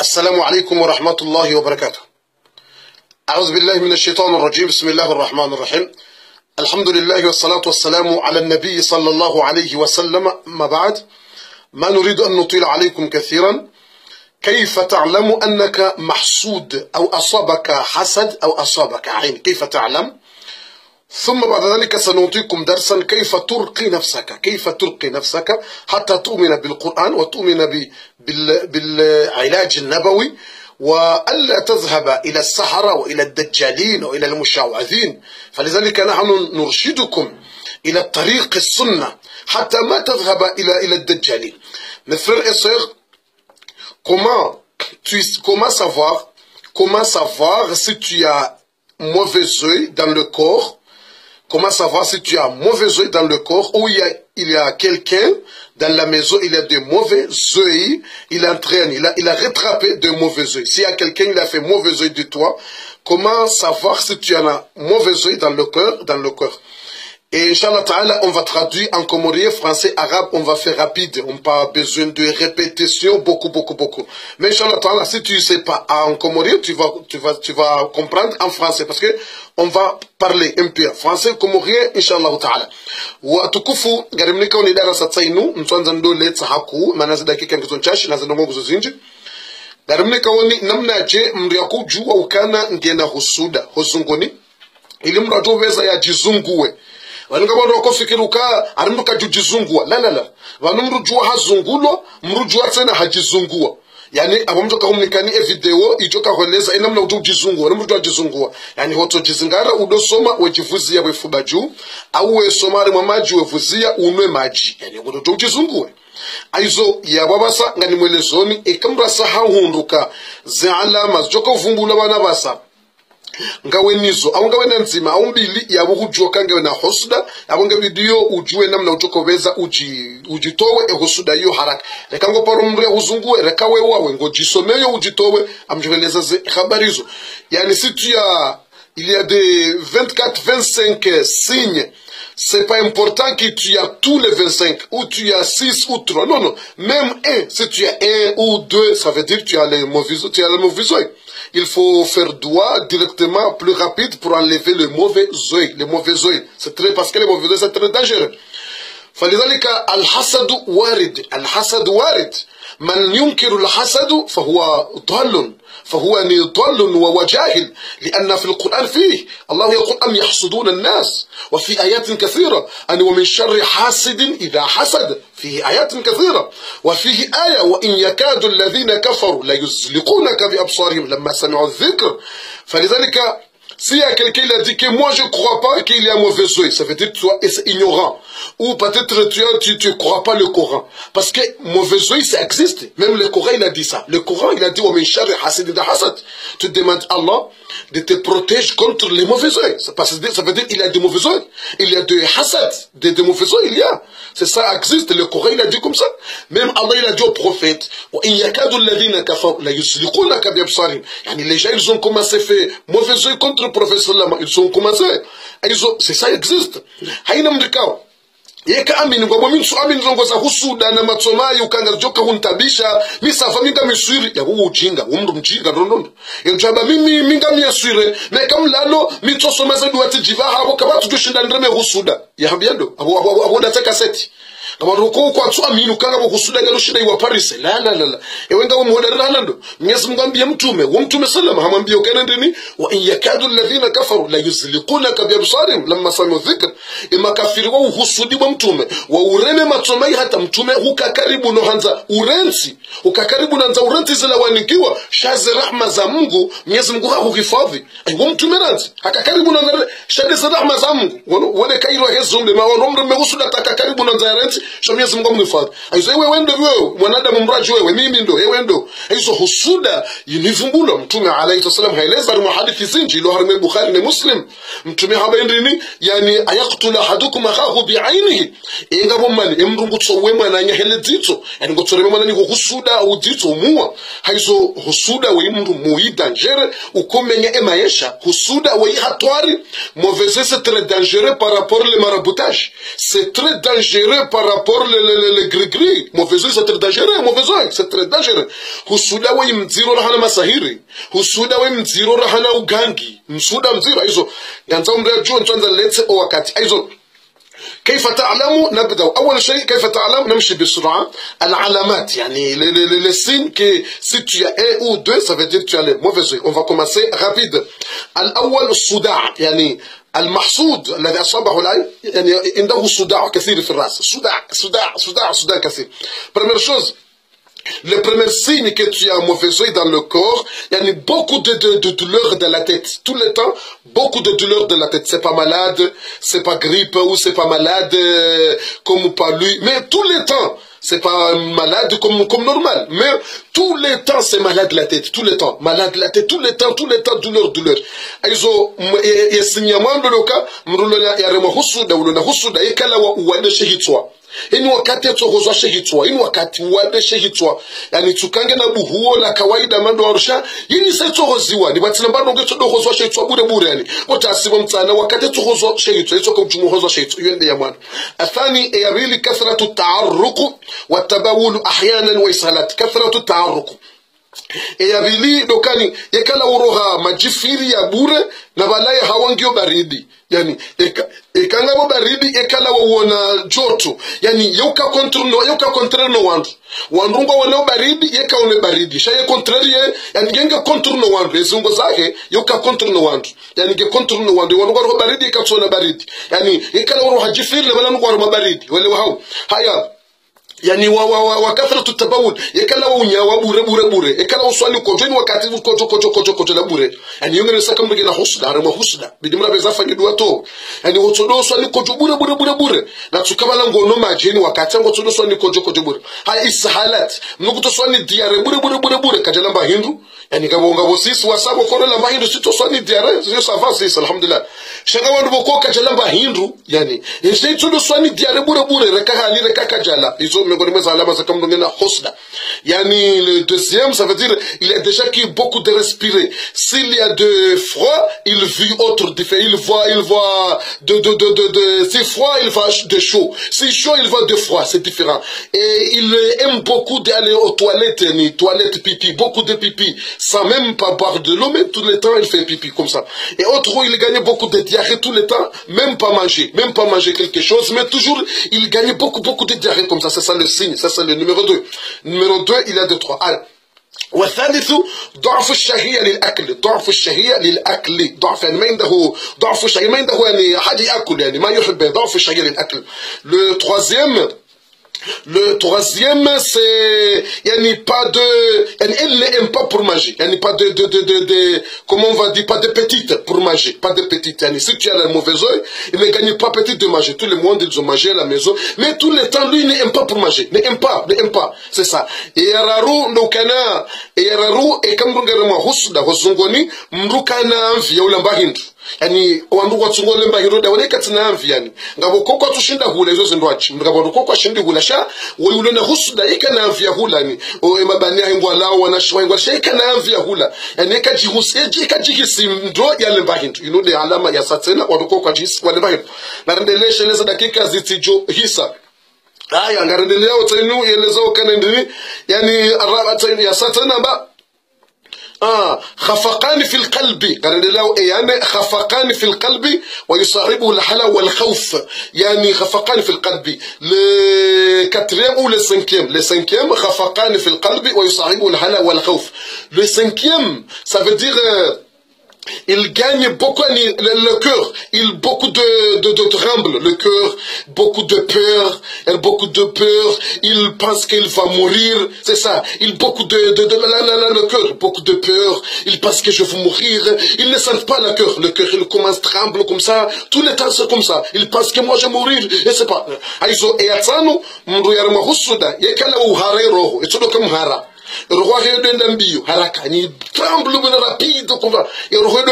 السلام عليكم ورحمة الله وبركاته. أعوذ بالله من الشيطان الرجيم. بسم الله الرحمن الرحيم. الحمد لله والصلاة والسلام على النبي صلى الله عليه وسلم. ما بعد، ما نريد أن نطيل عليكم كثيرا. كيف تعلم أنك محسود أو أصابك حسد أو أصابك عين؟ كيف تعلم؟ ثم بعد ذلك سنعطيكم درسا كيف ترقي نفسك، كيف ترقي نفسك حتى تؤمن بالقرآن وتؤمن بالعلاج النبوي، وألا تذهب إلى السحرة وإلى الدجالين وإلى المشعوذين. فلذلك نحن نرشدكم إلى الطريق السنة حتى ما تذهب إلى الدجالين. Mes frères et sœurs, comment savoir si tu as mauvais œil dans le corps? Comment savoir si tu as mauvais œil dans le corps, ou il y a quelqu'un dans la maison, il a de mauvais œil, il entraîne, il a rattrapé de mauvais œil. S'il y a quelqu'un, il a fait mauvais œil de toi, comment savoir si tu en as mauvais œil dans le cœur? Et Inch'Allah Ta'ala, on va traduire en comorien, français, arabe, on va faire rapide. On n'a pas besoin de répétition, beaucoup. Mais Inch'Allah Ta'ala, si tu ne sais pas en comorien, tu vas comprendre en français. Parce que on va parler un peu français, comorien, Inch'Allah Ta'ala. Wa tukufu, garimnika unidara satsainu, mtuanza ndole tsahaku, manazida kika nkizonchashi, nazandongo kuzuzinji. Garimnika wani namna je mriaku juwa ukana ngena husuda, hosungoni. Ili mratu veza ya jizunguwe. Wanunga wano wakofikiruka arimruka jujizungua. La. Wanumrujua hazungulo, mrujua tena hajizungua. Yani abamtoka humnikani video ijoka holeza inamna ujizungua, namrujua jizungua. Yani hoto jizingara udosoma wejivuzia wefuba juu, au wesomari mamaji wevuzia unwe maji. Yani ujizungua. Aizo ya babasa ngani mwelezoni ikamra saha hunduka alama joka uvumbula wana basa ngawe nizo au ngawe nanzima au mbili yabo kujoka ngawe na husda abo ngawe video ujue namna utokobeza ujitowe husda yo haraka reka ngo paro mure uzungue reka we wawe ngo jisomeyo ujitowe amjeleza habari hizo. Yani si tu il y a des 24-25 signes. C'est pas important que tu as tous les 25, ou tu as 6 ou 3. Non. Même un, si tu as 1 ou 2, ça veut dire que tu as le mauvais œil. Il faut faire doigt directement plus rapide pour enlever le mauvais œil. C'est très, parce que le mauvais œil, c'est très dangereux. فلذلك الحسد وارد. من ينكر الحسد فهو ضال وجاهل، لأن في القرآن فيه الله يقول أم يحسدون الناس، وفي آيات كثيرة أن ومن شر حاسد إذا حسد، فيه آيات كثيرة. وفيه آية وإن يكاد الذين كفروا ليزلقونك بأبصارهم لما سمعوا الذكر. فلذلك s'il y a quelqu'un qui a dit que moi je ne crois pas qu'il y a un mauvais œil, ça veut dire que tu es ignorant. Ou peut-être tu ne crois pas le Coran. Parce que mauvais œil, ça existe. Même le Coran, il a dit ça. Le Coran, il a dit tu demandes à Allah de te protéger contre les mauvais œils. Ça veut dire qu'il y a des mauvais œils. Il y a des hasad, des mauvais œils, il y a. C'est ça existe. Le Coran, il a dit comme ça. Même Allah, il a dit au prophète, les gens, ils ont commencé à faire mauvais œil contre le prophète sallallahu. Ils ont commencé. C'est ça existe. Yeka amini kwa mimi su amini zongo za husuda na matsomai ukanga joka huntabisha misafa minga miswiri ya huo ujinga umru mjinga rondondo yajaba mimi minga miaswire na kamlalo mitosomeza duati jivaha abo kabatu tushinda ndreme husuda ya habiando abo dataka seti kama ruko kwa tsu amini ukanga bo husuda ngalo shinda iwa Paris la ewenga muhodarira nando Mwenyezi Mungu ambie mtume sallama hamwambie ukana ndini wa in yakadu alladhina kafaru la yuzliqunaka bi absarihim lamma sami'u dhikr imakafiri wa husudi wa mtume wa ureme matsomai hata mtume hukakaribu no hanza urenzi ukakaribu nanza urenzi zila wanikiwa shazi rahma za Mungu Mwenyezi Mungu hakuhifadhi ngo mtume nanzi hakakaribu nanza shazi rahma za Mungu wale kairo hezumbe maonomre mehusuda takakaribu nanza urenzi Mwenyezi Mungu mhifadhi aizo wewe ndo wewe mwanadamu mraji wewe mimi ndo wewe ndo hizo husuda yinivumbula mtume alayhi wasallam haeleza mu hadithi zinji lo harime Bukhari na Muslim mtume habaindini yani ayaqtula ahadukum akhahu bi'ainihi ingabo mali emrungu tsowe mwana nyahele ditso yani ngotsoreme mwana ni husuda uditso muwa haizo husuda we mndu muyi danger ukomenya emaisha husuda we hatwari mauvais c'est très dangereux par rapport le maraboutage, c'est très dangereux par rapport le gris-gris. Mauvais oeil, c'est très dangereux. Mauvais oeil, c'est très dangereux. Husuda wa mziro rahana masahiri. Husuda wa mziro rahana ugangi. Msuda mziro. Aizo. Yanza umrea juo nchwanza letse o wakati. Aizo. كيف تعلم نبدأ أول شيء كيف تعلم نمشي بسرعة العلامات يعني les signes que si tu as un ou deux ça veut dire que tu as les mauvais yeux. On va commencer rapide. الأول الصداع يعني المحسود الذي أصابه العين يعني عنده صداع كثير في الرأس صداع كثير. Première chose, le premier signe que tu as un mauvais œil dans le corps, il y a beaucoup de douleurs dans la tête. Tout le temps, beaucoup de douleurs dans la tête. C'est pas malade, c'est pas grippe ou c'est pas malade comme pas lui. Mais tout le temps, c'est pas malade comme normal. Mais tout le temps, c'est malade la tête. Tout le temps, malade la tête. Tout le temps, douleur. Aizo, yesinyamwa ndoloka, mrulona yarema husuda, ulona husuda, yekala wa uwane shehitwa. Ini wakati tsohozwa shehitwa ini wakati wade shehitwa yani tukange na buhuo la kawaida mando arusha yini se tsohoziwa ni batsina mbano nge tsodohozwa shehitwa bure yani otasibo mtsana wakati tsohozwa shehitwa itsoka mjumuhozwa shehitwa yende ya mwana athani yarili kathratu ta'arruq wa tabawul ahyanan wa isalat kathratu ta'arruq yarili dokani yekala uroha majifiri ya bure na balaye hawangio baridi yani ekanga bo baridi ekala wona joto yani yoka control no wandu wana baridi yeka one baridi shaye contraire yani genga control no wandu ezungo zake yoka control no wandu yani ge control no wandu wandu baridi ikatsona baridi yani ekala woro hajifiri bala ngwa baridi wale wao haya yani wa kathratu tabawul yekala unyawa bure ekala uswali konjeni wakati kojo la bure yani yongere saka mbege na husda harama husda bidimra bezafa ngidwa to yani wotodo swali kojo bure na tukabala ngono majeni wakati ngo todo swali kojo bure ha ishalat mnukuto swali diare bure kajala mba hindu yani kabonga bosisi wasabo kono la mahindu sito swali diare sio savasi alhamdulillah shaka wandu boko kajala mba hindu yani ese todo swali diare bure reka kajala izo yani le deuxième ça veut dire il est déjà qui beaucoup de respirer s'il y a de froid il vit autre différent il voit de c'est froid il va de chaud c'est chaud il va de froid c'est différent et il aime beaucoup d'aller aux toilettes pipi beaucoup de pipi sans même pas boire de l'eau mais tout le temps il fait pipi comme ça et autre il gagne beaucoup de diarrhée tout le temps même pas manger quelque chose mais toujours il gagne beaucoup de diarrhée comme ça c'est ça le signe ça c'est le numéro 2 numéro 2 il a de 3 والثالث ضعف الشهية للأكل ضعف الشهية للأكل ضعف يعني ما عنده ضعف الشهية ما عنده يعني حاجة يأكل يعني ما يحب ضعف الشهية للأكل Le troisième, c'est, il n'y a pas de, elle n'aime pas pour manger. Il n'y a pas comment on va dire, pas de petite pour manger. Pas de petite. Si tu as le mauvais œil, il ne gagne pas petite de manger. Tout le monde, ils ont mangé à la maison. Mais tout le temps, lui, il n'aime pas pour manger. N'aime pas. C'est ça. Et Yararu, Nokana, et Yararu, et Kambrungarama, Husda, Hosungoni, Mrukana, Violamba Hindu. Yani wandu watsungole mbahiro da wale katina amvi yani ngabo kokwa tushinda hula izo zindwachi ngabo kokwa shindi hula sha wayulo na husda ikana amvi hula ni o emabani ahingwa lao wanashwa ingwa sheka na amvi hula yani kajihuseje kajihisi ndo yale mbahindu you know the alama ya satena wandu kokwa jisi wale mbahindu na rendeleshe leza dakika zitijo hisa haya ngarendelea utenu yelezo kanendini yani araba ya satena ba خفقان في القلب يعني خفقان في القلب ويصاحبه الحلا والخوف يعني خفقان في القلب le quatrième ou le cinquième خفقان في القلب ويصاحبه الحلا والخوف le cinquième ça veut dire il gagne beaucoup le cœur, il beaucoup de tremble, le cœur, beaucoup de peur, il pense qu'il va mourir, c'est ça, il beaucoup le cœur, beaucoup de peur, il pense que je vais mourir, il ne sent pas le cœur il commence à trembler comme ça, tout le temps c'est comme ça, il pense que moi je vais mourir, et c'est pas, aizo eyatsano, mndu yarma husuda, yekala uhare roho, etsodo kamhara. le roi d'ambio haraka ni tremble bwana rapide kwa le roi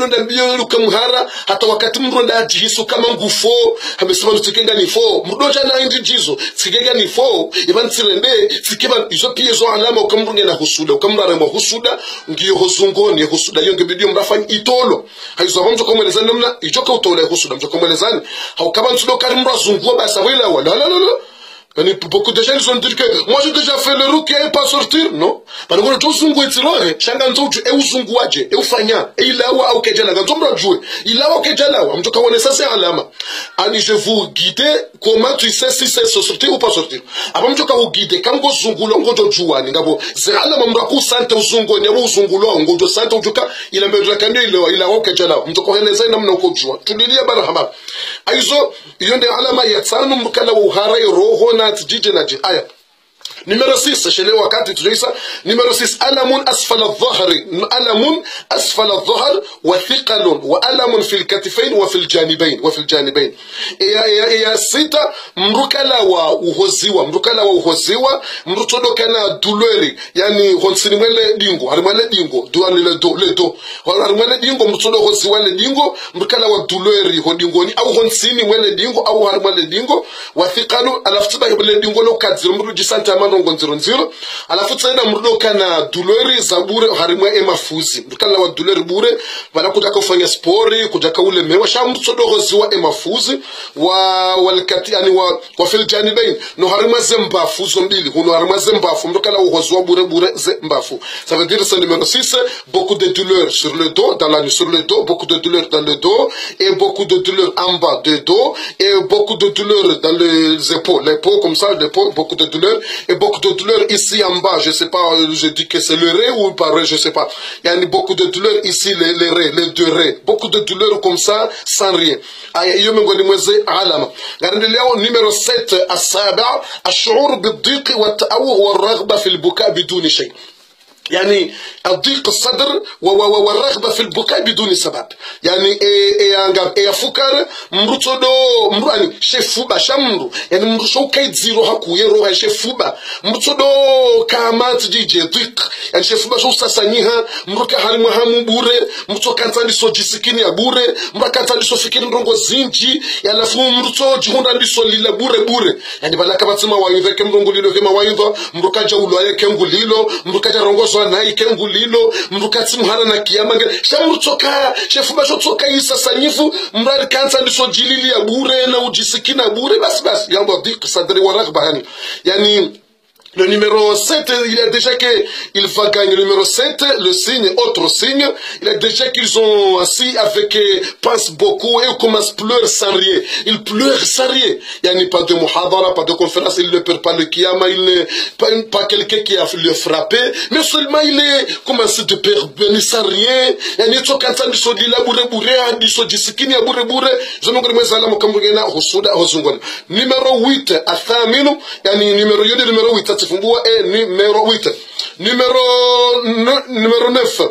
d'ambio le kamhara hata wakati mronda ajisu kama ngufo amesema ntukenga ni fo mdoja na indi jizo sikenga ni fo iban silende sikiba izo piezo alama ukamrunge na husuda ukamrara mo husuda ngiyo hozungoni husuda yonge bidio mrafanya itolo haizo hamjo komeleza namna ijoka utola husuda mjo komelezani haukaba ntudo karimra zungua basa wala wala. Beaucoup de gens ils ont dit que moi j'ai déjà fait le roux qui n'est pas sortir, non? Parce que tout zungu etirore, changanzo tu e uzungu aje, e ufanya, e ilawa au kejala, gantomba jouer, ilawa au kejala, amtoka wane ça c'est alama. Ani je vous guider comment tu sais si c'est sortir ou pas sortir. Aba mtoka vous guider kango zungu longo jo juani ngabo, c'est alama mraku sante uzungu ne uzungu longo jo sante ujuka ila mbedra kanyo ila au kejala, mtoka heleza namna uko jua. Tulilia barahama. Aizo yonde alama ya tsanu mkala uhara roho na تجيجي آية نمرة 6 شلي وقت تجيسا نمرة 6 ألم أسفل الظهر ألم أسفل الظهر وثقل وألم في الكتفين وفي الجانبين يا ستة مركلا وهزيوا مرتدو كان دولوري يعني هنسني ماله دينغو هرماله دينغو دواني لدو هرماله دينغو مرتدو هزيوا لدينغو مركلا ودولوري هدينغوني أو هنسني ماله دينغو أو هرماله دينغو وثقل ألافتبه بالدينغو لو كاتزر مرجي سانتا ngonziro alafu tsaida mrudo kana douleur za bure harimwa emafuzi ndukala wa douleur bure bana kutaka kufanya sport kutaka ule mewa shamtsodogo ziwa emafuzi walkati yani wa fil janibain no harimwa zemba fuzo mbili huno harimwa zemba fu ndukala uhozwa bure zembafu ça veut dire c'est numéro 6 beaucoup de douleurs sur le dos dans la nuit sur le dos beaucoup de douleurs dans le dos et beaucoup de douleurs en bas de dos et beaucoup de douleurs dans les épaules comme ça l'épaule beaucoup de douleurs et beaucoup de douleurs ici en bas, je sais pas, je dis que c'est le ré ou pas ré, je sais pas. Il y a beaucoup de douleurs ici, les ré, les deux ré. Beaucoup de douleurs comme ça, sans rien. Numéro 7, السابع الشعور بالضيق والتأوه والرغبة في البكاء بدون شيء. يعني الضيق الصدر والرغبة في البكاء بدون سبب يعني ايه فكر مرتدو مراني شفوبا شمرو يعني مرشو كاي زيرو هكو يروها شفوبا مرتدو كامات ديجي ضيق يعني شفوبا شو ساسانيها مركا هالمها مبوري مرتو كانتاني سو جيسكيني يا بوري مركا كانتاني سو فيكين رونغو زينجي يلا فو مرتو جهوندا دي سو ليلا بوري يعني بالا كباتما وايفا كم رونغو ليلو كما وايفا مركا جاولو اي كم ليلو مركا رونغو na ikengu lilo mrukati muhana na kiyamanga shamurtoka shefuba shotsoka isasanyifu mrari kansa ndiso jilili ya bure na ujisikina bure basi yamba dik sadri warakba yani le numéro 7, il a déjà qu'il va gagner. Le numéro 7, le signe, autre signe, il a déjà qu'ils ont assis avec, pense beaucoup et commence à pleurer sans rien. Il pleure sans rien. Il n'y a pas de muhadara, pas de conférence, il ne perd pas le kiyama, il n'est pas quelqu'un qui a le frappé, mais seulement il est commencé de perdre sans rien. Il y a des gens qui ont dit so lila bure, dit so jisikini ya bure, je n'ai pas zala mukambugena husuda hozungona. Numéro 8, athaminu, yani numéro 8, Fumbua est numéro 8. Numéro 9.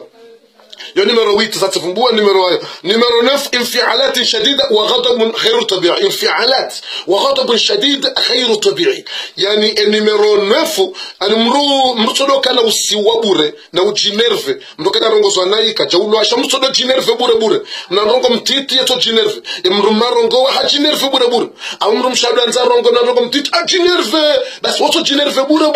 يا نمرة 8 ستفنبوها نمرة 9 انفعالات شديدة وغضب غير طبيعي انفعالات وغضب شديد غير طبيعي يعني النمرة 9 أنا مرتدو كان وسيوا بوري نو جينيرف مركدا رونغو زناي كجولو عشان مرتدو جينيرف بوري نرونغو متيتي يتو جينيرف مرما رونغو ها جينيرف بوري أمرم شادو أنزا رونغو نرونغو متيت جينيرف بس وصو جينيرف بوري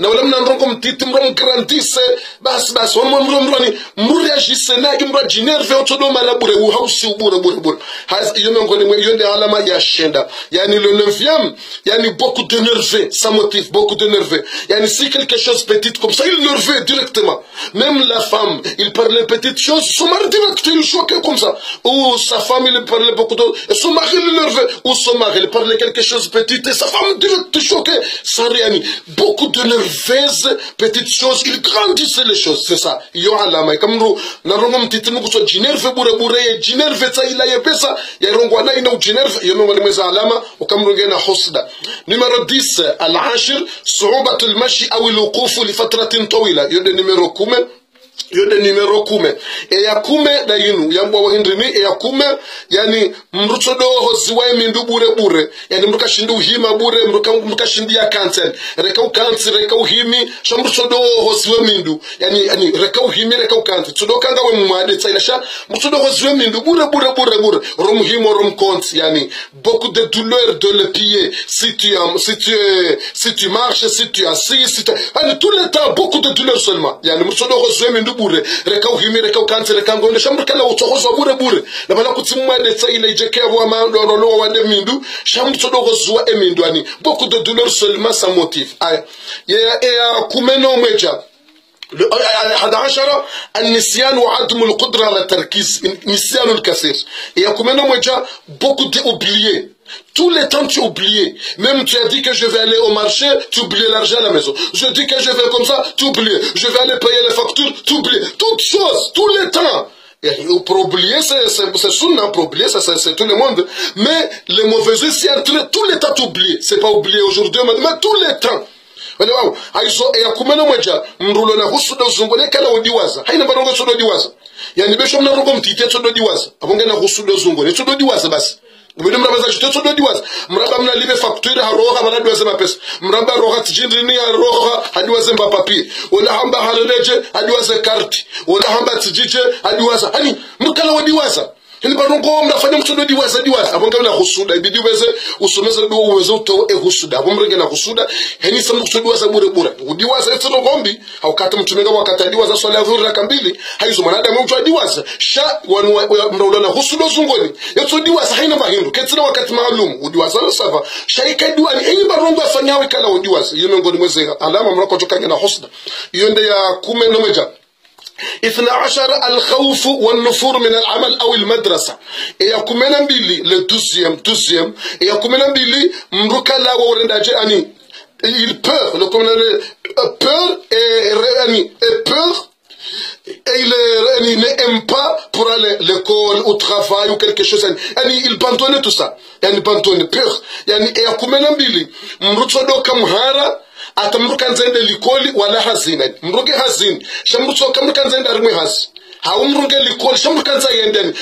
نولم نرونغو متيت مرم كرانتيس بس ومرمراني réagissez na kimba jinerve otodo malabure u hausi bure has yome ngoni yonde alama ya shenda yani le 9e yani beaucoup de nerveux ça motive beaucoup de nerveux yani si quelque chose petite comme ça il nerveux directement même la femme il parlait petite chose son mari directement il choqué comme ça ou sa femme il parlait beaucoup de son mari il nerveux ou son mari il parlait quelque chose petite et sa femme directement choquée sans rien beaucoup de nerveuse petite chose il grandissait les choses c'est ça yo alama comme na rongo mtitimu kuso jinerve bure jinerve tsa ila yepesa ya rongo na ina jinerve yomengo limeza alama ukamrongena husda numero 10 al-ashir صعوبة المشي أو الوقوف لفترة طويلة يود numero 10 yode numero kume ya kume da yinu yambwa wahindrini ya kume yani mruto do hoziwa mindu bure yani mruka shindu hima bure mruka shindi ya cancel reka ukansi reka uhimi shamruto do hoziwa mindu yani reka uhimi reka ukansi tudo kanga we mwade tsailasha mruto do hoziwa mindu bure rom himo rom konti yani beaucoup de douleur de le pied si tu marches si tu assis si tu yani tout le temps beaucoup de douleur seulement yani mruto do hoziwa mindu bure reka uhimi reka ukansi reka ngonde shamruka la utohozo bure na bala kutimwa de tsaila ijeke wa mando rolo wa de mindu shamruto do hoziwa emindu ani beaucoup de douleur seulement sans motif ya kumeno mweja عشرة النسيان وعدم القدرة على التركيز نسيان الكثير et à combien de beaucoup d'oublier tout le temps tu oublies même tu as dit que je vais aller au marché tu oublies l'argent à la maison je dis que je vais comme ça tu oublies je vais aller payer les factures tu oublies toutes choses tout le temps et pour oublier c'est souvent pour oublier ça c'est tout le monde mais les mauvais c'est tout le temps tu oublies c'est pas oublier aujourd'hui mais tout le temps wao aizo ya kumena moja mrulo na husudo zungone kala odiwaza haina barongo sodo diwaza yani besho mna rongo mtite sodo diwaza abonge na husudo zungone sodo diwaza basi ngubidi mraba za sodo diwaza mraba mna libe facture haroha bana diwaza mapesa mraba roha tijindrini ya roha hadiwaza mba papier wala hamba haleje hadiwaza carte wala hamba tijije hadiwaza hani mkala odiwaza hili barongo mnafanya mtodo diwaza abonge na husuda ibidi weze usomeze do uweze uto husuda abomrenge na husuda heni samu kudiwaza bure udiwaza etso ngombi au kata mtumenga wakati diwaza swala ya dhuri raka mbili haizo manadamu mtu diwaza sha mnaula na husuda zungoni etso diwaza haina mahindu ketsina wakati maalum udiwaza sava shaika diwani hili barongo afanyawe kala udiwaza yeme ngoni mweze alama mrako tokanya na husuda yonde ya 10 12 الخوف والنفور من العمل أو المدرسة يكمنا بيلي le 12e يكمنا بيلي مروكا لا ورنداجي أني il peur le peur et peur et il n'aime pas pour aller à l'école, au travail ou quelque chose. Il abandonne tout ça. Il abandonne peur. Et à combien d'ambili, mrutsodo kamhara, atamruka nzende likoli wala hazina. Mruge hazin. Shamrutso kamruka nzende arme haz. Haumruge likoli shamruka nza yendeni.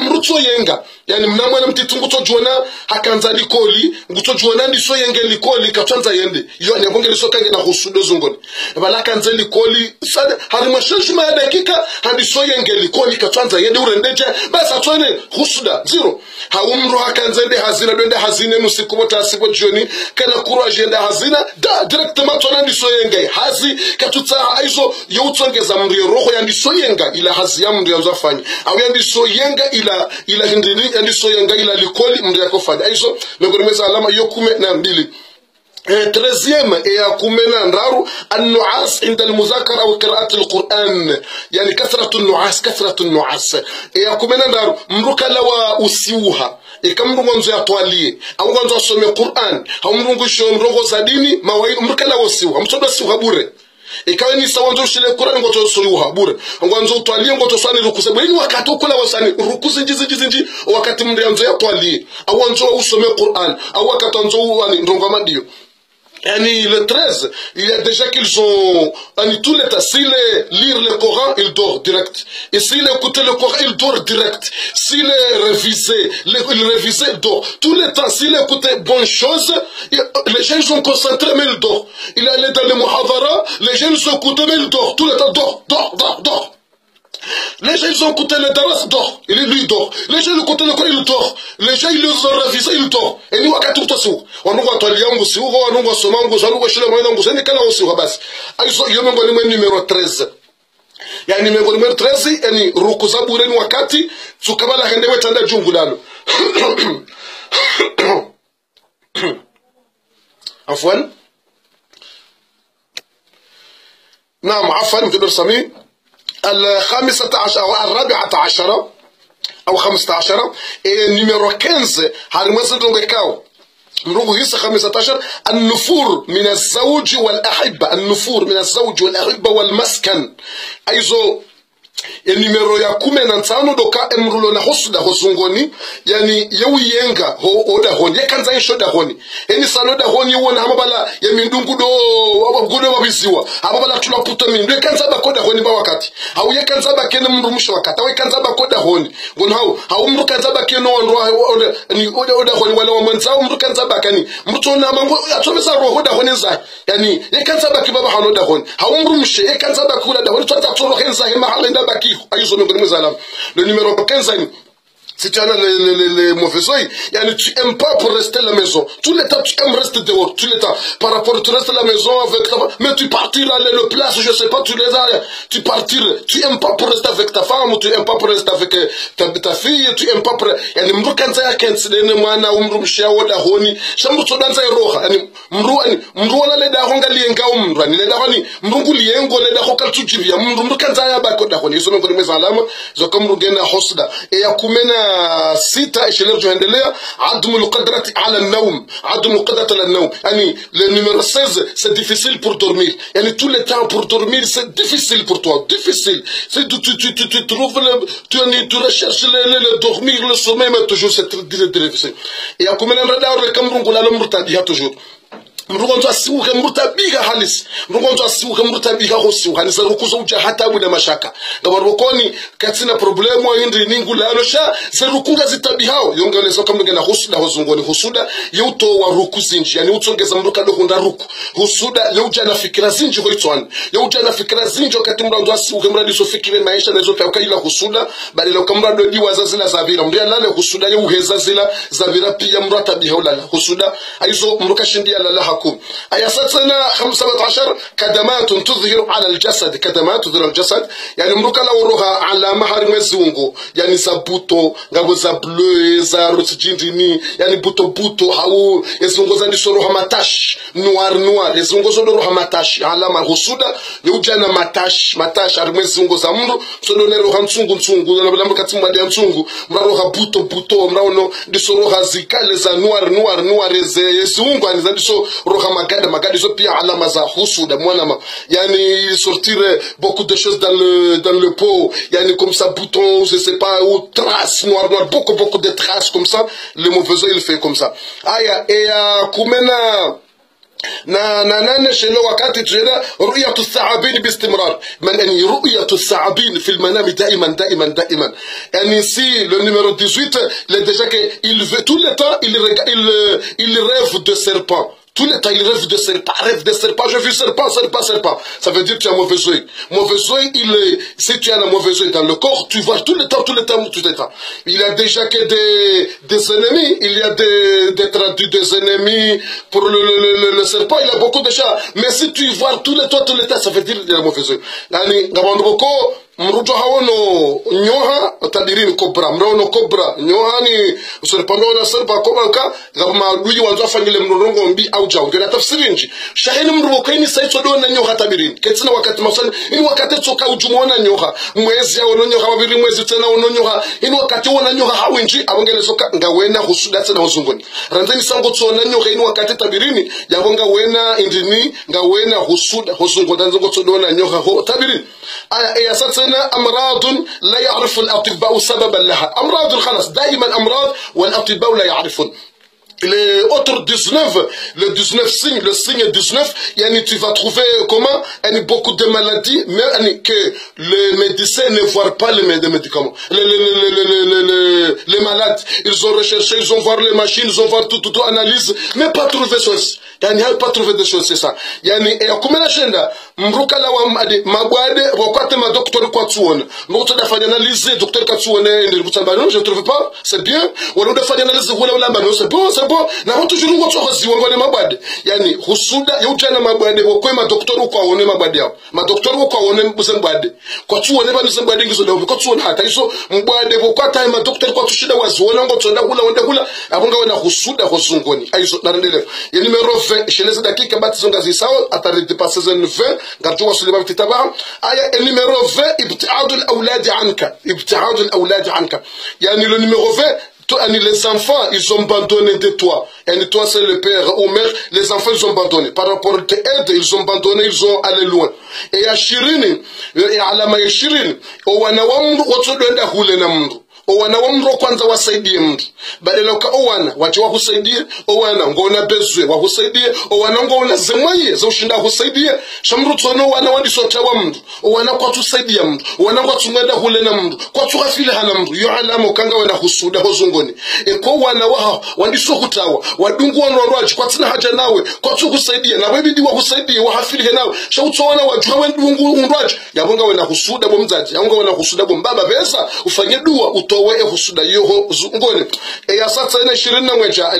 Mrutso yenga. Yani mnamwana mtitunguto juana hakanza likoli, nguto juana ndiso yenge likoli katwanza yende. Yo nyabonge lisoka ngena husudo zungoni. Balaka nze likoli sada harimashashima ya dakika handiso yenge likoli katwanza yende urendeje basi atwane husuda zero. Haumru hakanzende hazina dwende hazine musikubota asibo jioni kana kuru agenda hazina da directement twana ndiso yenge hazi katutsa aizo youtongeza mri roho ya ndiso yenga ila hazi ya mri yanzafanya au ya ndiso yenga ila hindini ndiso yenga ila likoli mri yakofanya aizo ngoromeza alama yokume na mbili 13e et à kumena ndaru النعاس عند المذاكرة أو قراءة القرآن يعني كثرة النعاس et à kumena ndaru mruka lawa usiuha ikamru mwanzo ya toalie au mwanzo asome Qur'an au mrungu shomrongo zadini mawai mruka lawa usiuha mtodo siuha bure ikawa ni sawanzo shile Qur'an ngoto suluha bure ngwanzo utwalie ngoto swani rukuse bure ni wakati ukula wasani rukuse njizi wakati mndianzo ya toalie au wanzo usome Qur'an au wakati wanzo wani ndongo madio. Le 13, il y a déjà qu'ils ont tout l'état. S'il lire le Coran, il dort direct. Et s'il écoute le Coran, il dort direct. S'il révisait, il dort. Tout le temps, s'il écoutait bonnes choses, les gens sont concentrés, mais il dort. Il allait dans le muhadara, les gens sont écoutés, mais il dort. Tout le temps, dort. Les gens ils ont écouté le daras, dort. Lui dort. Les gens ils ont écouté le Coran, il dort. Les gens ils ont révisé, il dort. Et nous, wakati utasu. Wanungu ataliangu si ugo, wanungu somangu, wanungu shile mwenangu, sani kala usi wabasi. Aizo yomengo ni numéro 13. Yani numéro 13, yani rukuzabu ureni wakati, tsukabala hendewe tanda jungu lalo. Afwan? Naam, afwan, mtudor sami. 15 أو 14 أو 15 نيميرو 15 هارمسة دونغكاو نروح هيسا 15 النفور من الزوج والأحبة النفور من الزوج والأحبة والمسكن أيزو numero ya 15 doka emrulo na hosuda hosungoni yani yewiyenga ho oda honi yekanza yeshoda honi eni saloda honi wona hamabala ya mindungu do wagudo wabiziwa hamabala tulaputa mindu yekanza bakoda honi ba wakati au yekanza bakene mndu musho wakati au yekanza bakoda honi ngono hau mndu kanza bakeno ondro ni oda honi wala wamanza mndu kanza bakani mndu na mango atomeza roho da honi za yani yekanza bakibaba hanoda honi hau mndu mushe yekanza bakula da honi twata toro henza hema halenda baki. Le numéro 15, si tu as les mauvais oeils, tu n'aimes pas pour rester à la maison. Tout le temps, tu aimes rester dehors. Tout le temps. Par rapport, tu restes à la maison avec ta femme. Mais tu partiras aller le place, je sais pas, tu les as. Tu partiras. Tu n'aimes pas pour rester avec ta femme, ou tu n'aimes pas pour rester avec ta fille, tu n'aimes pas pour. Mru kanza ya kensilene mwana umru mshawo da honi. Shamru tsodanza roha. Mru wala le da honga lienga umru. Ni le da honi. Mru liengo le da hokal tujibia. Mru kanza ya bako da honi. Iso mko nimezalama. Zo mru gena hosda. Ya kumena ستة إشلال جهندلية عدم القدرة على النوم عدم القدرة على النوم يعني le numéro 16 c'est difficile pour dormir يعني tout le temps pour dormir c'est difficile pour toi difficile c'est tu trouves tu recherches le dormir le sommeil mais toujours c'est très difficile et à comme on a le Cameroun qu'on a le murtadi toujours mrugonzo asiuke murtabiga halis mrugonzo asiuke murtabiga hosi hanisa rukuzo uja hata wina mashaka ngabarokoni katina problemo hindi ningulalo sha serukunga zitabihao yongelezo kamwe na husuda hozungoni husuda yuto wa ruku zinji yani utongeza mruka do hunda ruku husuda yuja na fikira zinji hoitwan yuja na fikira zinji wakati mrugonzo asiuke mradi so fikire maisha na zote ukaila husuda bali lo kamrado di wazazila zavira mria lale husuda yuheza zila zavira pia mratabiha lala husuda aizo mruka shindia lala آية ستنا 15 كدمات تظهر على الجسد كدمات تظهر على الجسد يعني مروكا لوروها على مهار مزونغو يعني زبوتو غابو زبلو زاروت جينديني يعني بوتو هاو يزونغو زاندي سوروها ماتاش نوار يزونغو سوروها ماتاش على ما هوسودا يوجانا ماتاش ارمزونغو زامرو سولونيروها نتسونغو لامبركا تيمبادي نتسونغو مراروها بوتو مراونو دي سوروها زيكال za noir yezungu ani zandi so roha magadi so pia alama za husuda mwanama yani sortir beaucoup de choses dans le pot yani comme ça bouton je sais pas ou traces noir beaucoup de traces comme ça le mauvais oeil il fait comme ça aya et kumena na nane shelo wakati tujena ru'yatu as-sa'abin bistimrar man yani ru'yatu as-sa'abin fi al-manam daiman yani si le numéro 18 il est déjà que il veut tout le temps il rêve de serpent. Tout le temps, il rêve de serpent. Je vis serpent. Ça veut dire que tu as un mauvais oeil. Mauvais oeil, si tu as un mauvais oeil dans le corps, tu vois tout le temps. Il y a déjà que des ennemis. Il y a des ennemis pour le serpent. Il y a beaucoup de chats. Mais si tu vois tout le temps, ça veut dire qu'il y a un mauvais oeil. Mrujo hawono nyoha tabirini kobra mraono kobra nyoha ni userpandona serpa komanka gabma duyi wanzo afanyile mrongo mbi au jaw ngena tafsirinji shahini mrubo kaini saitso dona nyoha tabirini ketsina wakati masani ini wakati tsoka ujumona nyoha mwezi awono nyoha babiri mwezi tena wono nyoha ini wakati wona nyoha hawinji abongele soka ngawena husuda tena hosungoni ranzeni sango tsona nyoha ini wakati tabirini yabonga wena indini ngawena husuda hosungoni nzongo tsodona nyoha ho tabirini aya satana أمراض لا يعرف الأطباء سببا لها أمراض خلاص دائما أمراض والأطباء لا يعرفون les autres 19 le 19 signe le signe 19 yani tu vas trouver comment beaucoup de maladies mais que les médecins ne voient pas les médicaments les malades ils ont recherché ils ont voir les machines ils ont voir tout analyse mais pas trouvé chose yani pas trouvé de choses c'est ça yani kumena shenda mruka la wa magwade wakati ma docteur kwa tuona mruka dafanya analyse docteur kwa tuona ndio kutamba non je trouve pas c'est bien wala dafanya analyse wala mbano c'est bon na watu jurungo tsohozi wangone mabade yani husuda yutana mabade okwe ma docteur uko awone mabade yao ma docteur uko awone mbade kwa tuone bani zembade ngizo dawo kwa tuone hata iso mbade kwa time ma docteur kwa tushida waziona ngo tsonda kula abonga wena husuda hosungoni aiso narendele ya numero 20 sheleza dakika batizonga zisawa ataridi passer 20 ngartu wasulima bitaba aya numero 20 ibtiadu al-awlad anka yani le numéro 20 les enfants, ils ont abandonné de toi. Et toi, c'est le père ou mère, les enfants, ils ont abandonné. Par rapport à tes aides, ils ont abandonné, ils ont allé loin. Et à Shirini, et à la Maï Shirini, au Wanawam, Wotsodoenda Hulenamdu. Owana wamro kwanza wasaidie mtu badala uka owana waje wakusaidie owana ngona bezwe wakusaidie owana ngona zemwaye za ushinda kusaidie shamru tsono wana wandisota wa mtu owana kwa tusaidia mtu owana kwa tungenda hule na mtu kwa tukafile hana mtu yo alamo kanga wana husuda hozungoni eko wana wa wandiso kutawa wadungu wanwarwaji kwa tina haja nawe kwa tukusaidia na webidi wakusaidie wahafile nawe shauto wana wajua wendungu unrwaji yabonga wana husuda bomzaji yabonga wana husuda bombaba besa ufanye dua وي خصودا يهو زنقوني يا ساتنا 20 نموجه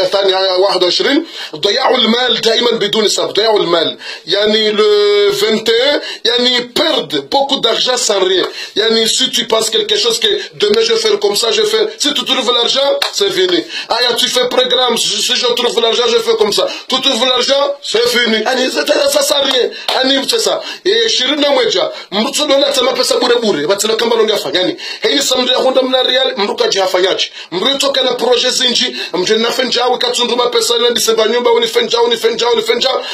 الثاني 21 ضياع المال دائما بدون سبب ضياع المال يعني le 21 يعني perdre beaucoup d'argent sans rien يعني si tu penses quelque chose que demain je vais faire comme ça je fais si tu trouves l'argent c'est fini ah tu fais programme si je trouve l'argent je fais comme ça tu trouves l'argent c'est fini yani ça sert rien yani c'est ça et 20 nmweja mtu ndo natama pesa bure bure batana kamba ngafanya yani hii samde na real mruka jihafanyaji mritoka na projet zinji mjena fenjawe katunduma pesa na disemba nyumba uni fenjao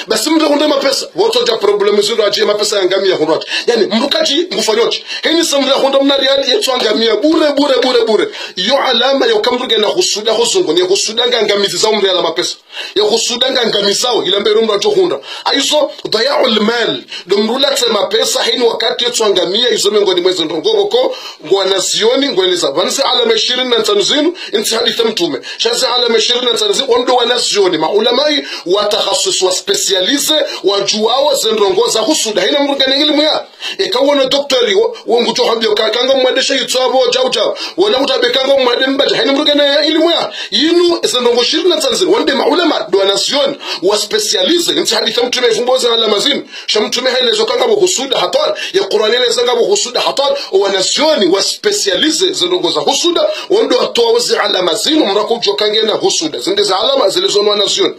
basi mrunda mapesa woto ja problem zero aje mapesa yangamia hunrat yani mrukaji ngufanyoji hini samra honda mna real yetu angamia bure yo alama yo kamruge na husuda hozungu ni husuda ngangamizi za umri ala mapesa ya husuda ngangamizao ila mbere umra hunda aizo dayaul mal domrula tsema pesa hini wakati yetu angamia izo mengoni mwezi ndongoko ngwana zioni ngweleza vansi alama 25 inti hadithi mtume shazi alama 25 ondo wanazioni maulamai watakhasus wa specialize wajuao zendrongoza husuda hina mrugani ilmu ya ekawona doktori wonguto habyo kanga mwadesha yitsabo jauja wala mutabekanga mwadembaje hina mrugani ilmu ya yinu zendrongo 25 wande maulama do wanazioni wa specialize inti hadithi mtume ifumboza alama zin shamtume hailezo kanga bo husuda hatar ya qur'ani lezanga bo husuda hatar wanazioni wa specialize zendrongoza husuda wando atowazi alama zinu mrakujo kangena husuda zindeza alama zilizonwa nazioni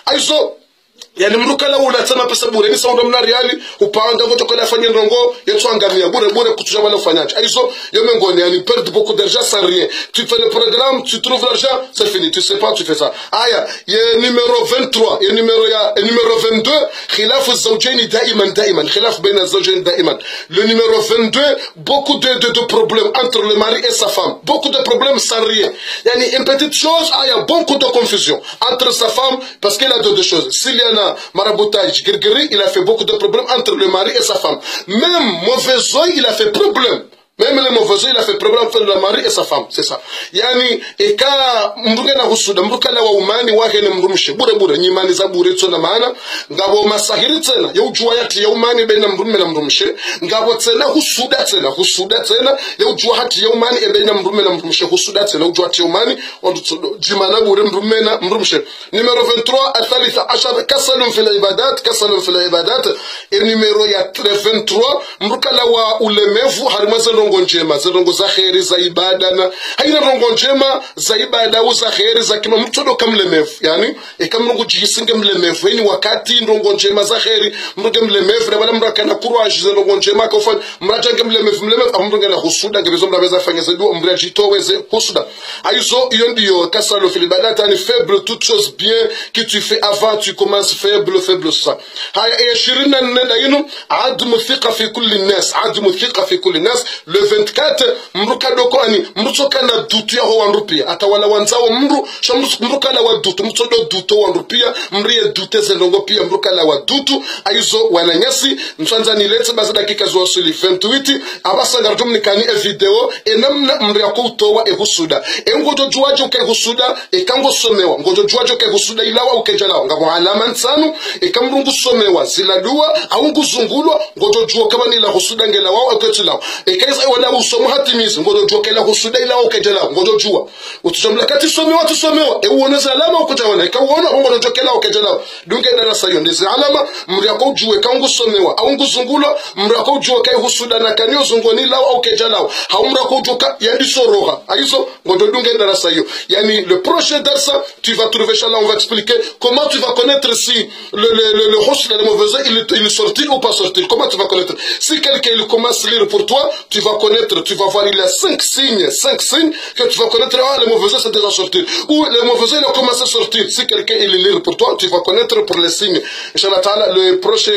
aizo yani mruka la ula tama pesa bure ni saundo mna reali upanga ngoto kwa afanye ndongo yetu angamia bure kutuja wala ufanyaje aizo yo mengoni yani perdre beaucoup d'argent sans rien tu fais le programme tu trouves l'argent c'est fini tu sais pas tu fais ça aya ya numéro 23 ya numéro 22 khilaf az-zawjayn daiman khilaf bain az-zawjayn daiman le numéro 22 beaucoup de problèmes entre le mari et sa femme beaucoup de problèmes sans rien yani une petite chose aya beaucoup de confusion entre sa femme parce qu'elle a deux choses s'il y a maraboutage, Girgiri, il a fait beaucoup de problèmes entre le mari et sa femme. Même mauvais oeil, il a fait problème. Même le mauvais oeil, il a fait problème entre le mari et sa femme. C'est ça. Yani, eka mruga na husuda, mruga la wa umani wake na mrumshe. Bure, nyimani za bure tsona maana. Ngabo masahiri tena. Ya ujua yati ya umani bena mrume na mrumshe. Ngabo tena husuda tena. Ya ujua hati ya umani bena mrume na mrumshe. Husuda tena. Ujua hati ya umani. Jimana bure mrume na mrumshe. Numéro 23, الثالثة عشر كسل في العبادات. Et numéro ya 23, mruga la wa ulemevu harimaze rongo njema zirongo za kheri za ibada na haina rongo njema za ibada au za kheri za kima mtodo kamlemevu yani ekamrungu jisinge mlemevu yani wakati rongo njema za kheri mruge mlemevu na wala mraka na courage za rongo njema kofan mrajange mlemevu amruge na husuda ngebezo mrabeza fanya zedu mrajitoweze husuda aizo iyo ndio kasalo fil ibadat yani faible toute chose bien que tu fais avant tu commences faible ça haya 24 na yinu admu thiqa fi kulli nas le 24 mruka doko ani mruka na dutu ya ho rupia atawala wanzao mru mruka la wadutu mtodo duto wa rupia mrie dute zelongo pia mruka la wadutu aizo wananyasi msanza nilete baza dakika zo suli 28 abasa ngardum nikani video enamna mria ko utowa ehusuda engojo juaje ukehusuda ekango somewa ngojo juaje ukehusuda ilawa ukejala ngabo alama nsanu ekamrungu somewa ziladua au nguzungulwa ngojo juo kama ni la husuda ngela wao eketila ekaisa wala usomo hatimizi ngojo jokela husuda ila ukejela ngojo jua utusomla kati somewa uoneza alama ukutawana ikaona ngojo jokela ukejela dunge darasa hiyo ndizi alama mriako jue kangu somewa au nguzungulo mriako jua kai husuda na kanyo zungoni la ukejela haumrako joka yandi soroha Aïso, yani le prochain darsa, tu vas trouver, Inch'Allah, on va expliquer comment tu vas connaître si le husn, le mauvais œil, il est sorti ou pas sorti. Comment tu vas connaître? Si quelqu'un il commence à lire pour toi, tu vas connaître, tu vas voir, il y a 5 signes que tu vas connaître, ah, le mauvais œil c'est déjà sorti. Ou le mauvais œil il a commencé à sortir. Si quelqu'un il lit pour toi, tu vas connaître pour les signes. Inch'Allah ta'ala, le prochain.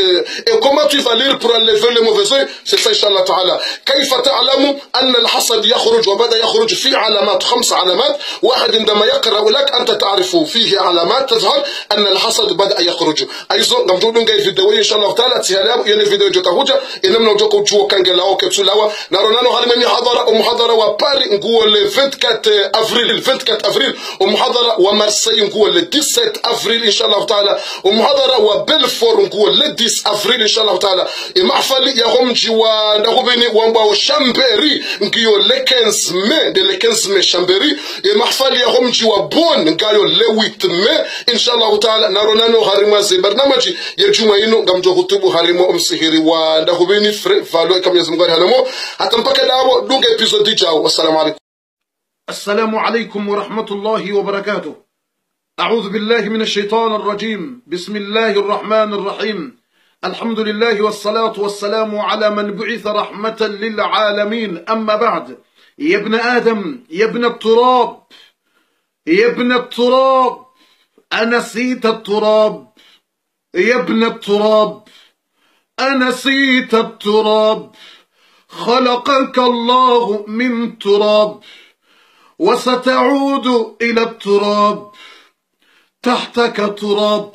Et comment tu vas lire pour enlever le mauvais œil? C'est ça, Inch'Allah ta'ala. كيف تعلم أن الحسد يخرج وبدأ يخرج فيه علامات 5 علامات واحد عندما يقرأ لك أنت تعرف فيه علامات تظهر أن الحسد بدأ يخرج أيضا نمجودون جاي فيديو إن شاء الله تعالى تسهلها يلي فيديو جوكا هوجا إنما نجوكو جوا كان جلاو كتسلاوا نارونانو هالمني حضر ومحاضرة وباري نقول 24 أفريل 24 أفريل ومحاضرة ومارسي نقول 17 أفريل إن شاء الله تعالى ومحاضرة وبلفور نقول 10 أفريل إن شاء الله تعالى محفل يهم جوا نغبني ومباو شامبري نقول le 15 mai de le 15 mai Chambéry et mahfali ya homji wa Bonn ngayo le 8 mai inshallah taala naronano harima ze barnamaji ya juma ino ngamjo hutubu harimo umsihiri wa ndahubini fre valo kama Mwenyezi Mungu halamo hata mpaka dawo dunga episode jao. Assalamu alaykum wa rahmatullahi wa barakatuh. أعوذ بالله من الشيطان الرجيم بسم الله الرحمن الرحيم الحمد لله والصلاة والسلام على من بعث رحمة للعالمين أما بعد يا ابن آدم يا ابن التراب يا ابن التراب أنسيت التراب يا ابن التراب أنسيت التراب خلقك الله من تراب وستعود إلى التراب تحتك تراب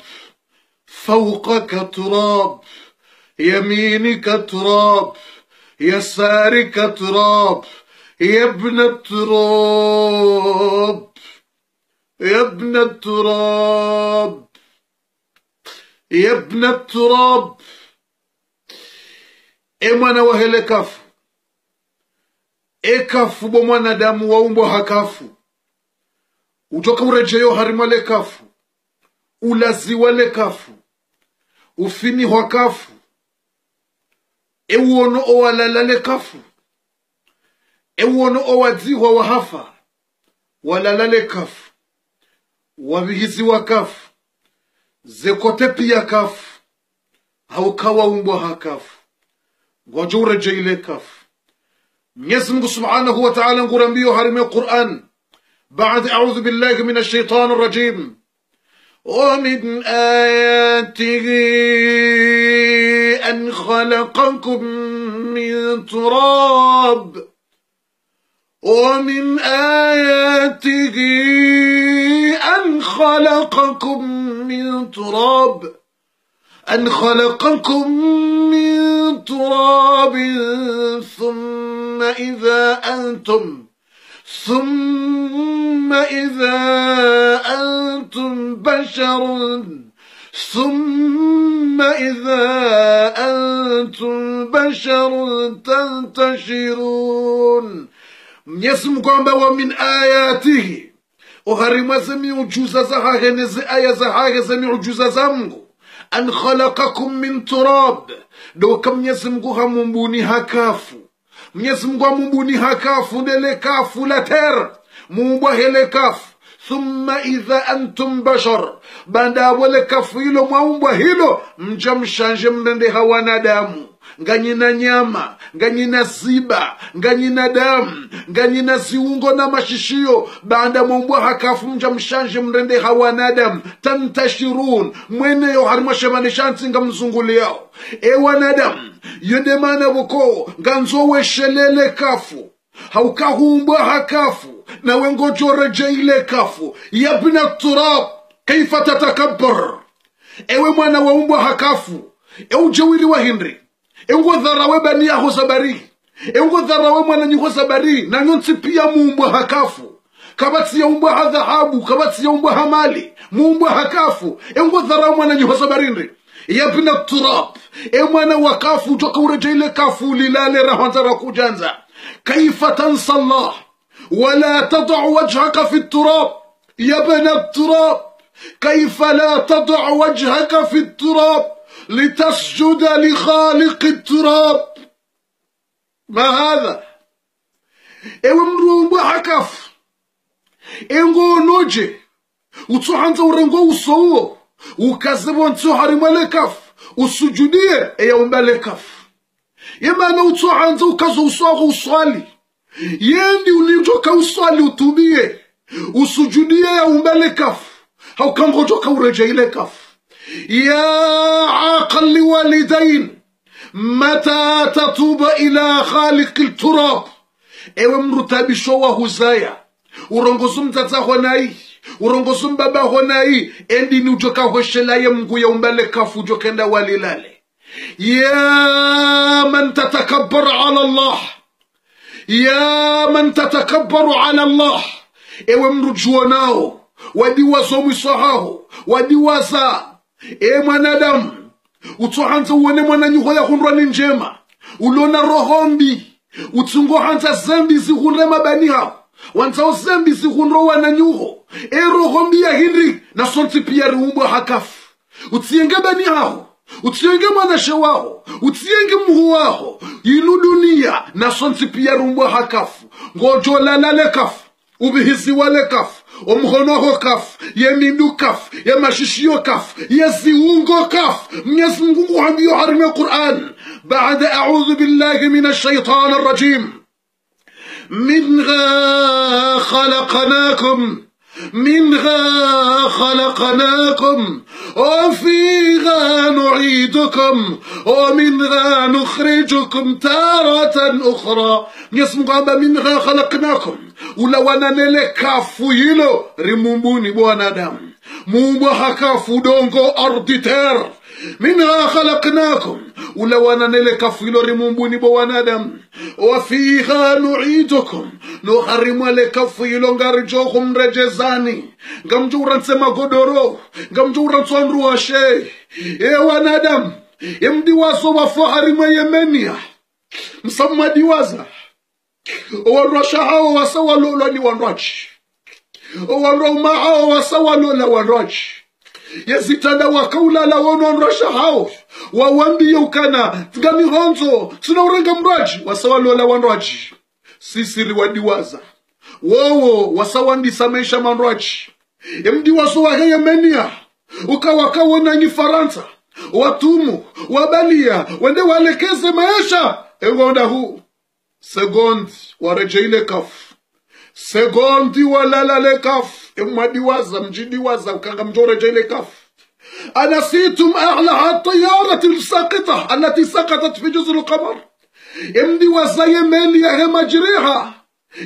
فوقك تراب يمينك تراب يسارك تراب يا ابن التراب يا ابن التراب يا ابن التراب emwana wahele kafu ekafu bo mwanadamu waumbo hakafu utoka urejeyo harimale kafu ulaziwale kafu ufini hwakafu ewuono owalalale kafu ewuono owadzihwa wahafa walalale kafu wabihizi wakafu zekote pia kafu haukawa umbwa hakafu gwajure jeile kafu. Mwenyezi Mungu Subhanahu wa Ta'ala ngurambio harime Qur'an بعد أعوذ بالله من الشيطان الرجيم ومن آياته أن خلقكم من تراب ومن آياته أن خلقكم من تراب أن خلقكم من تراب ثم إذا أنتم بشر تنتشرون. Mwenyezi Mungu kwamba wa min ayatihi uharima za miujiza za hahene za aya za hahene za miujiza za Mungu an khalaqakum min turab do kam Mwenyezi Mungu hamumbuni hakafu Mwenyezi Mungu hamumbuni hakafu ndele kafu la ter mumbwa hele kafu thumma idha antum bashar banda wale kafu hilo mwaumbwa hilo mjamshanje mnende hawanadamu nganyina nyama nganyina ziba nganyina damu nganyina ziungo na mashishio banda mumbwa hakafu mjamshanje mrende hawanadamu tantashirun mwene yo harima shemani shanti nga mzunguli yao wanadamu yedemana woko nganzowe shelele kafu haukahumbwa hakafu na wengojore jeile kafu yabna turab kaifa tatakabbar ewe mwana wa umbwa hakafu ujewili wa Henry engodharawe bani yaho sabari engodharawe mwana nyiko sabari na nyonsi pia mumbwa hakafu kabati ya umbwa hadhahabu kabati ya umbwa hamali mumbwa hakafu engodharawe mwana nyiko sabarindri yabna turab mwana wakafu toka urejeile kafu lilale rahantara kujanza كيف تنسى الله ولا تضع وجهك في التراب يا ابن التراب كيف لا تضع وجهك في التراب لتسجد لخالق التراب ما هذا ewe mrumbu hakafu engo noje utsuhanza urengo usowo ukazebo ntso harimale kafu usujudie eya umbale kafu yemana utsuhanza ukazo uswago uswali yendi ulijoka uswali utubie usujudie ya umbale kafu haukangojoka ureje ile kafu ya aqli walidain mata tatuba ila khaliq التراب ewe mrutabisho wa huzaya urongozu mtata honai urongozu mbaba honai endi ni ujoka hoshela ye mgu ya umbale kafu ujokenda walilale ya man tatakabbar ala Allah ya man tatakabbaru ala Allah ewe mrujuo nao wadiwazo mwisohaho wadiwaza mwanadamu utuhanza uone mwana nyuho ya hunrani njema ulona rohombi utungo hanza zambi zihunre mabani hao wanzao zambi zihunro wananyuho rohombi ya hindri na sonti pia ruumbo hakafu utienge bani hao utienge mwanashe wao utienge mhu wao ilu dunia na sonti pia ruumbo hakafu ngojo lalale kafu ubihisi wale kafu omhonoho kafu yemindu kafu yemashishio kafu yeziungo kafu mnyezi mungu hambiyo harime Qur'an بعد أعوذ بالله من الشيطان الرجيم منها خلقناكم وفيها نعيدكم ومنها نخرجكم تارة أخرى يسمى منها خلقناكم ولو أنا نلكافو يلو رمومبوني بوانا دام مومبوها كافو دونغو أرضي تير منها خلقناكم ولو أنا نلكافو يلو رمومبوني بوانا دام وفيها نعيدكم نحرم لكافو يلو نغارجوكم رجزاني ngamjura nsema godoro ngamjura nsonru washe wanadam yemdiwazo wafaharima yemenia msamadiwaza owarasha hao wasawalola ni wanraji owaroma hao wasawalola wanraji yezitada wakaula la wanrasha hao wawambi ukana ngami honzo tunaurenga mraji wasawalola wanraji sisi riwadiwaza wowo wasawandi samesha manraji yemdiwazo wa Yemenia ukawakawona ni Faransa watumu wabalia wende walekeze maisha engonda huu segondi warejeile kafu segondi walalale kafu emadiwaza mjidiwaza ukanga mjorejeile kafu anasitum أعلى الطيارة الساقطة التي سقطت في جزر القمر emdiwaza Yemenia hemajiriha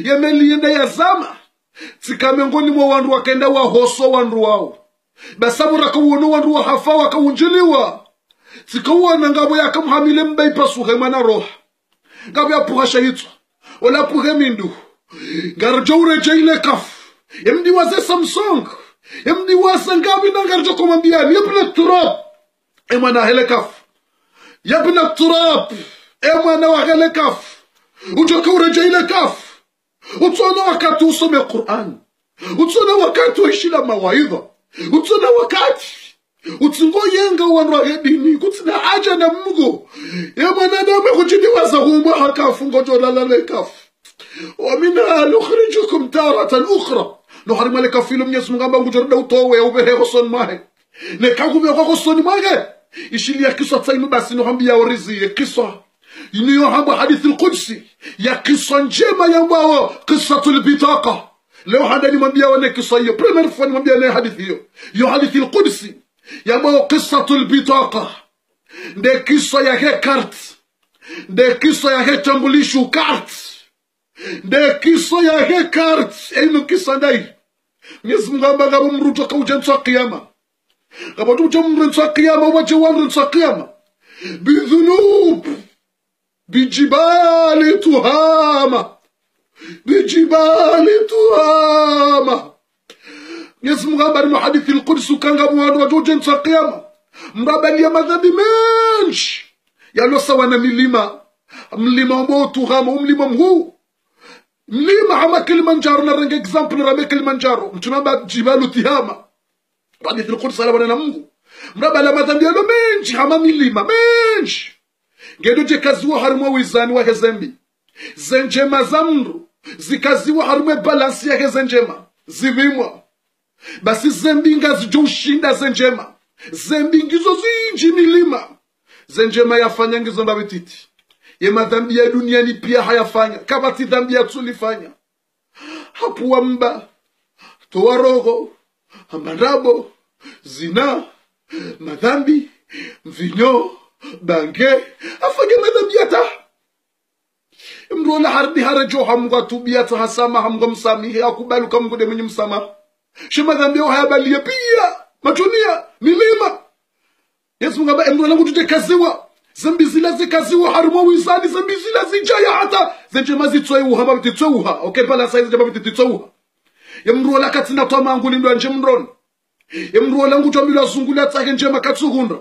Yemenia nda yazama tikamengoni mwa wandu wakenda wa hoso wandu wao basabura kawuno wandu wa hafa wakawunjiliwa tikawana ngabo yakamhamile mbaipasu hemana roha ngabo yapuha shahitwa wala puhe mindu ngarjoure jaile kafu yemdiwaze Samsung yemdiwaze ngabi na ngarjo komambiani yabna turab emana hele kafu yabna turab emana wa hele kafu ujokaure jaile kafu utona wakati usome Qur'an utona wakati uishila mawaidha utona wakati utingo yenga wanwa hedini kutina aja na Mungu ya mwanadamu kujidiwaza humo hakafu ngojo lalale kafu wa minha nukhrijukum taratan ukhra nuharima lekafilu Mwenyezi Mungu amba ngujorda utowe ubehe hoson mahe nekagube hoson mahe ishilia kiswa tsainu basi nuhambia orizi kiswa iniyo hamba hadithi al-Qudsi ya kiswa njema ya mbao qissatul bitaqa leo hada ni mwambia wane kiswa hiyo premier fois ni mwambia na hadithi hiyo yo hadithi al-Qudsi ya mbao qissatul bitaqa de kiswa ya he carte de kiswa ya he tambulisho carte de kiswa ya he carte eno kiswa ndai Mwenyezi Mungu amba ngabo mruto ka ujenza kiyama ngabo tu mruto kiyama waje wanru kiyama bidhunub bijibali tuhama Mwenyezi Mungu habari mu hadithi al-Qudsi kanga mwandu wajoje ntsaqiyama mrabali ya madhambi menshi yalo sawa na mlima ambao tuhama mlima mhuu mlima hama Kilimanjaro na rangi example rame Kilimanjaro mtunamba jibalu tihama hadithi al-Qudsi ala bwana Mungu mrabali ya madhambi yalo menshi hama milima menshi ngedo je kazi wa harimo wizani wa hezembi zenje mazamru zikaziwa harume balansi yake zenjema zivimwa basi zembinga zijushinda zenjema zembingizo zinji milima zenjema yafanya ngizo mbabititi ye madhambi ya duniani pia hayafanya kabati dhambi ya tulifanya hapuwa mba toa roho amarabo zina madhambi mvinyo bange afanye madhambi yata mrola hardi harajo hamga tubiyata hasama hamga msamihi akubalu kamgude mwenye msama shima dhambi yo hayabaliye pia matunia milima Yesu ngaba mrola ngutute kaziwa zambi zila zikaziwa harumo wisani zambi zila zijaya hata zenjema zitsoyu hamba bititsoyu okay pala size jaba bititsoyu yemrola katina to manguli ndo anje mron yemrola nguto mbila zungula tsake njema katsugunda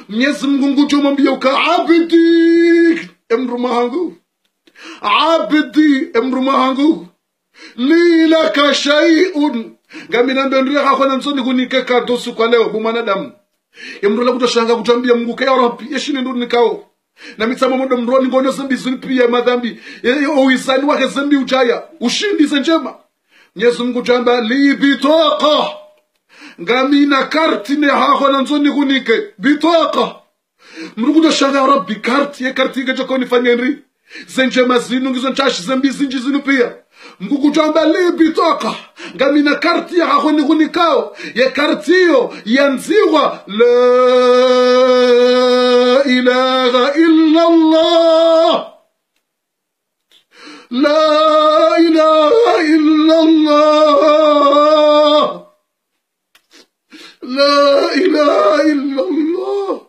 Mwenyezi Mungu nguto mwambie ukaabidi emruma hangu abidi emruma hangu lilaka shay'un ngamina ndondria hakona nsoni kunike kadosu kwa leo bumanadamu emrola kutoshanga kutambia Mungu ka ya Rabbi yeshini ndo nikao na mitsamo mondo mroni ngono zambi zinipiya madhambi owisani wake zambi ujaya ushindi zenjema Mwenyezi Mungu tamba libitoqa ngamina kartine hakona nsoni kunike bitoqa Mungu kutoshanga Rabbi karti gajoko nifanye nri zenjema zinu ngizo nchashi zambi zinji zinipiya Mungu tamba libitoqa ngamina karti hakoni kunikao ya kartiyo yanziwa la ilaha illa Allah la ilaha illa Allah la ilaha illa Allah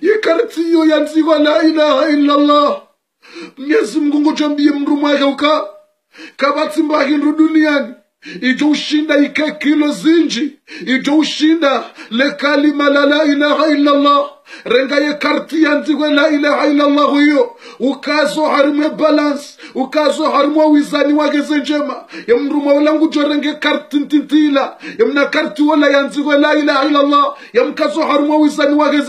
ya kartiyo yanziwa la ilaha illa Allah Mwenyezi Mungu tambie mruma yake kabati mbaki ndo duniani ijo ushinda ike kilo zinji ijo ushinda le kalima la ilaha illa Allah renga ye karti yanzigwe la ilaha illa Allah huyo ukazo harume balance ukazo harume wizani wake zenjema yamruma ulangu jorenge karti ntintila yamna karti wala yanzigwe la ilaha illa Allah yamkazo harume wizani wake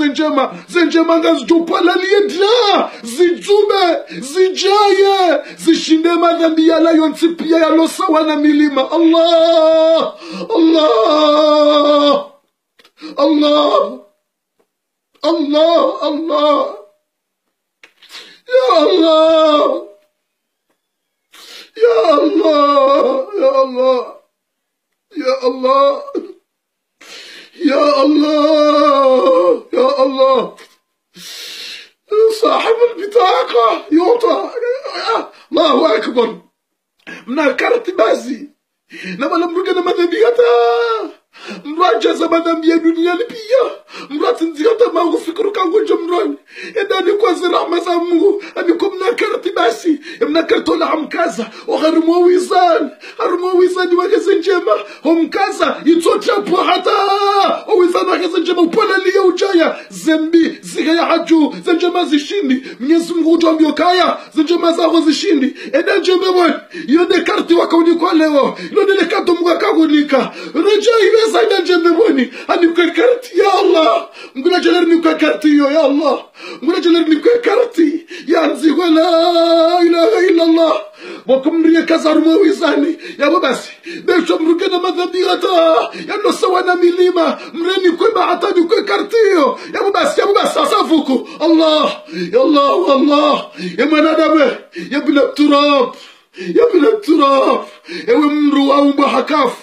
zenjema ngazijupala liedla zijume zijaye zishinde madhambi yala yonsipia yalo sawa na milima Allah Allah Allah Allah Allah Ya Allah Ya Allah Ya Allah Ya Allah Ya Allah Ya Allah صاحب البطاقة يعطى الله أكبر منكرت بازي نما لمرقنا مذنبيتا mrajaza madhambi ya dunia pia mratinzikata mangu fikru kangu jomroni edani kwa zirahma za Mungu anikum nakarti basi mnakarto la hamkaza ogharumo wizan wakaze njema homkaza itsochapo hata owizan wakaze njema upola liya ujaya zembi zikaya haju zenjema zishindi Mwenyezi Mungu utambio kaya zenjema zako zishindi edan jemebon yode karti wakauni kwa leo yode lekato Mungu akagunika rejai Zaida jembeboni anikwe karti ya Allah nguna jeler nikwe karti yo ya Allah nguna jeler nikwe karti yanzi wala ilaha illa Allah wakumriye kazarumo wizani ya basi besho mrugena madhabigata ya no sawa na milima mreni kweba hata nikwe karti yo ya basi asafuku Allah ya Allah wallah ya manadabe ya ibn turab ewe mru au mahakafu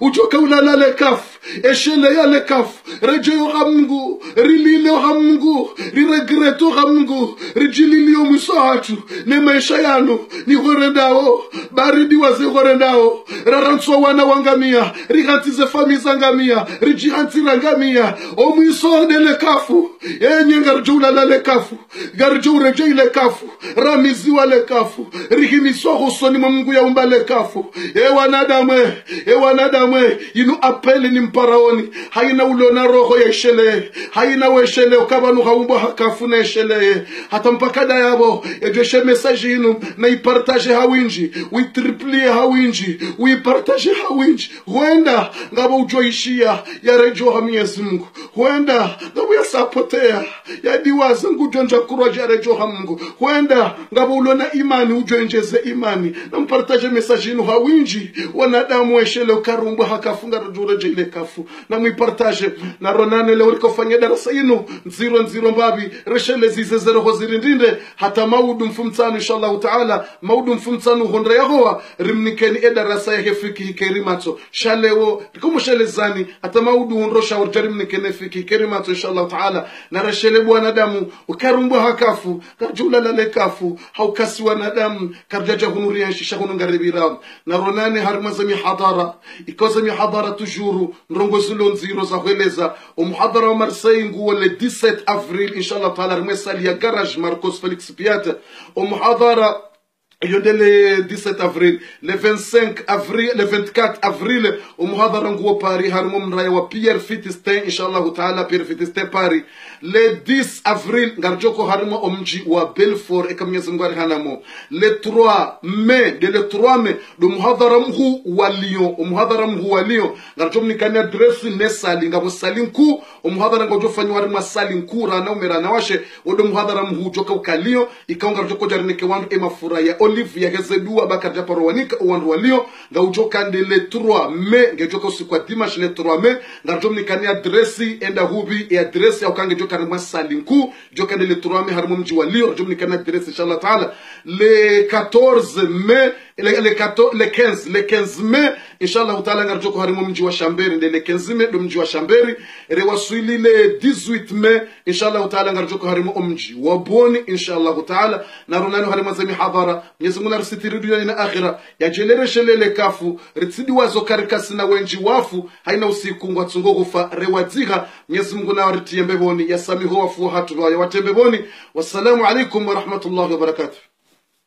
uchoka ulalale kafu eshele yale kafu rejeyo hamngu rilile hamngu riregreto hamngu rijililio mwisahatu ne maisha yanu ni horendao baridi waze horendao rarantswa wana wangamia rigantize famiza ngamia rijihantira ngamia o mwisodele kafu enye ngarjo ulalale kafu garjo urejeile kafu ramizi wale kafu rihimisoho soni Mungu ya umbale kafu wanadamwe inu apeli ni mparaoni haina ulona roho ya shele haina weshele ukabanu haumbo hakafu na shele hata mpakada yabo ejeshe message inu na ipartage hawinji uitriplie hawinji uipartage hawinji huenda ngabo ujoishia ya rejo ha Mwenyezi Mungu huenda ngabo ya sapotea yadiwaza ngujonja kuroja rejo hamungu kwenda ngabo ulona imani ujonjeze imani na mpartaje message inu hawinji wanadamu weshele ukarumbu hakafunga rujure ile kafu na mwipartaje na ronane leo likofanya darasa inu 00 mbabi reshele zize 0 hata maudu mfumtano inshallah taala maudu mfumtano hondra yahoa rimnikeni darasa yake fiki kerimato shalewo kumushele zani hata maudu hondrosha urjarimnikeni fiki kerimato inshallah taala na reshele bwana damu ukarumbu hakafu karjula lale kafu haukasi wanadamu karjaja hunuria shisha hunungaribira na ronane harmaza mihadara ikoza mihadara tujuru nrongo zulon zero za heleza umuhadara wa Marseille nguo le 17 avril inshallah taala rimesali ya garage Marcos Felix Piat umuhadara le 17 avril, le 25 avril, le 24 avril, au muhadara nguo Paris, harmum raya wa Pierre Fitistin, inshallah ta'ala, Pierre Fitistin Paris. Le 10 avril, garjoko harmo omji wa Belfort, et comme yazungwari hanamo. Le 3 mai, de le 3 mai, le muhadara mhu wa Lyon, au muhadara mhu wa Lyon, garjom ni kani adresi ne sali, ngabo salinku, au muhadara ngojo fanyi warima salinku, rana umerana washe, au de muhadara mhu joka uka Lyon, ikaw garjoko jarineke wandu ema furaya. Olive ya gezedua bakarja parwanika uwandu walio nga ujoka le 3 mai ngejoka usiku wa dimanche le 3 mai ngarjom ni kani adresi enda hubi e adresi au kange joka na salinku joka le 3 mai harmo mji walio ngarjom ni kani adresi inshallah taala le 14 mai le 15 mai inshallah taala ngarjoko harmo mji wa Chambéry le 15 mai do mji wa Chambéry rewaswili le 18 mai inshallah taala ngarjoko harmo mji wa Boni inshallah taala na ronano harmo zami hadara Mwenyezi Mungu dunia na akhira yajeleleshe lele kafu ritsidi wazo karikasi na wenji wafu haina usiku ngwatsungo kufa rewadziha Mwenyezi Mungu na waritiye mbeboni yasamiho wafu hatu ya watembeboni. Wassalamu alaikum wa rahmatullahi wa barakatuh.